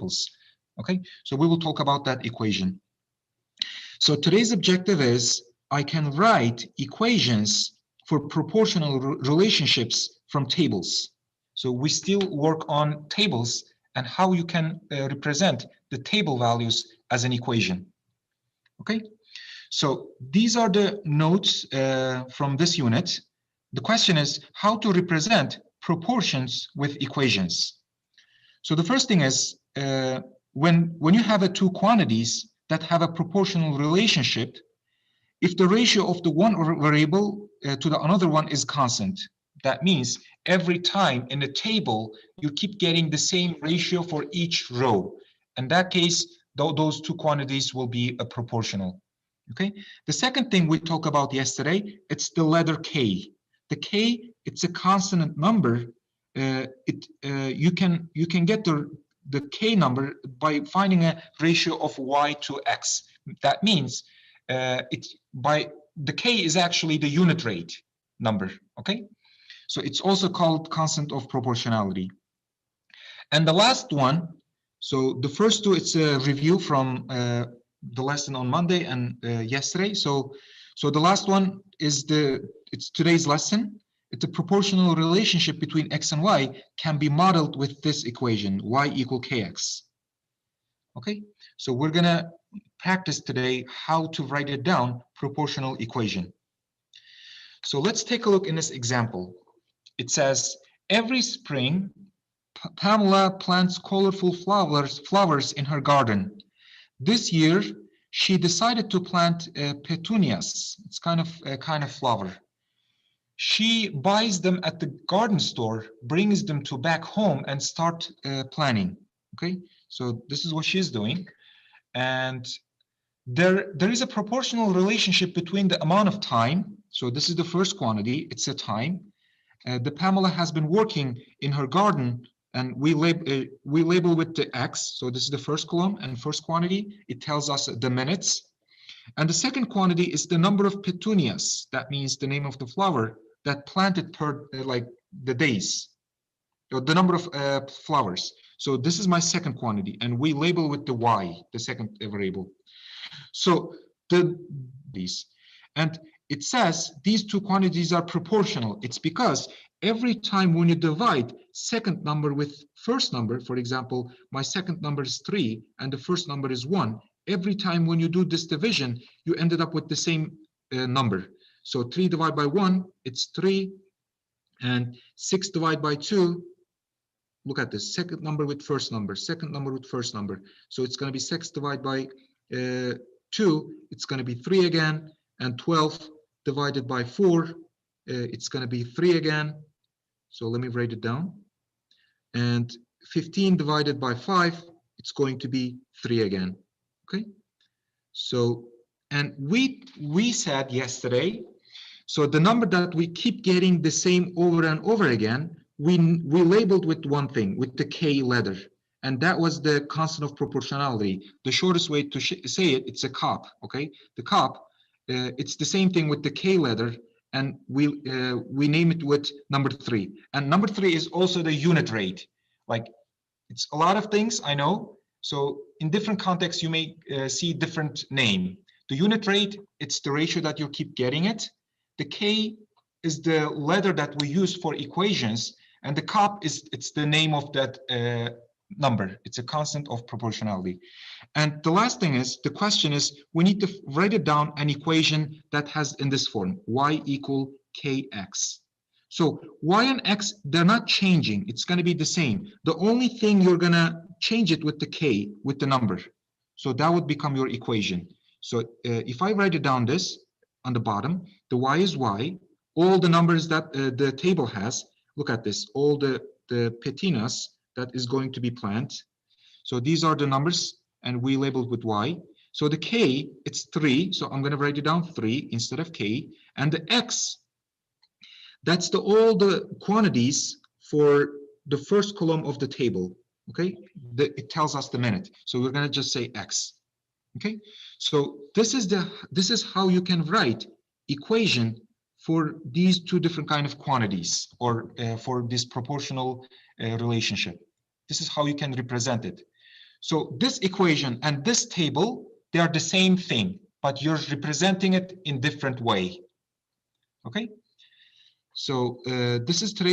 tables. Okay, so we will talk about that equation. So today's objective is I can write equations for proportional relationships from tables. So we still work on tables and how you can represent the table values as an equation. Okay, so these are the notes from this unit. The question is how to represent proportions with equations. So the first thing is when you have two quantities that have a proportional relationship, if the ratio of the one variable to the another one is constant, that means every time in the table you keep getting the same ratio for each row. In that case, those two quantities will be proportional. Okay. The second thing we talked about yesterday, it's the letter k. The k, it's a constant number. You can get the k number by finding a ratio of y to x. That means the k is actually the unit rate number. Okay, so it's also called constant of proportionality. And the last one, so the first two, it's a review from the lesson on Monday and yesterday. So the last one is it's today's lesson. It's a proportional relationship between x and y can be modeled with this equation, y equal kx. Okay, so we're gonna practice today how to write it down, proportional equation. So let's take a look in this example. It says, every spring, Pamela plants colorful flowers in her garden. This year, she decided to plant petunias. It's kind of flower. She buys them at the garden store, brings them to back home and start planting. Okay, so this is what she's doing. And there is a proportional relationship between the amount of time. So this is the first quantity, it's a time. The Pamela has been working in her garden and we label with the X. So this is the first column and first quantity. It tells us the minutes. And the second quantity is the number of petunias. That means the name of the flower that planted per like the days, or the number of flowers. So this is my second quantity and we label with the Y, the second variable. So these, and it says these two quantities are proportional. It's because every time when you divide second number with first number, for example, my second number is 3 and the first number is 1, every time when you do this division, you ended up with the same number. So 3 divided by 1, it's 3, and 6 divided by 2, look at this, second number with first number, second number with first number. So it's going to be 6 divided by 2, it's going to be 3 again, and 12 divided by 4, it's going to be 3 again. So let me write it down. And 15 divided by 5, it's going to be 3 again. Okay. So, and we said yesterday, so the number that we keep getting the same over and over again, we labeled with one thing, with the K letter. And that was the constant of proportionality. The shortest way to say it, it's a COP, okay? The COP, it's the same thing with the K letter, and we name it with number 3. And number 3 is also the unit rate. Like, it's a lot of things, I know. So in different contexts, you may see different name. The unit rate, it's the ratio that you keep getting it. The K is the letter that we use for equations, and the COP it's the name of that number. It's a constant of proportionality. And the last thing is, the question is, we need to write it down an equation that has in this form, y equal kx. So y and x, they're not changing. It's going to be the same. The only thing you're going to change it with the k, with the number. So that would become your equation. So if I write it down this on the bottom, the y is y. All the numbers that the table has, look at this, all the petunias that is going to be planted. So these are the numbers, and we labeled with y. So the k, it's 3. So I'm going to write it down 3 instead of k. And the x, that's all the quantities for the first column of the table. Okay, it tells us the minute. So we're going to just say x. Okay, so this is how you can write equation for these two different kind of quantities, or for this proportional relationship. This is how you can represent it. So this equation and this table, they are the same thing, but you're representing it in different way. Okay. So this is today's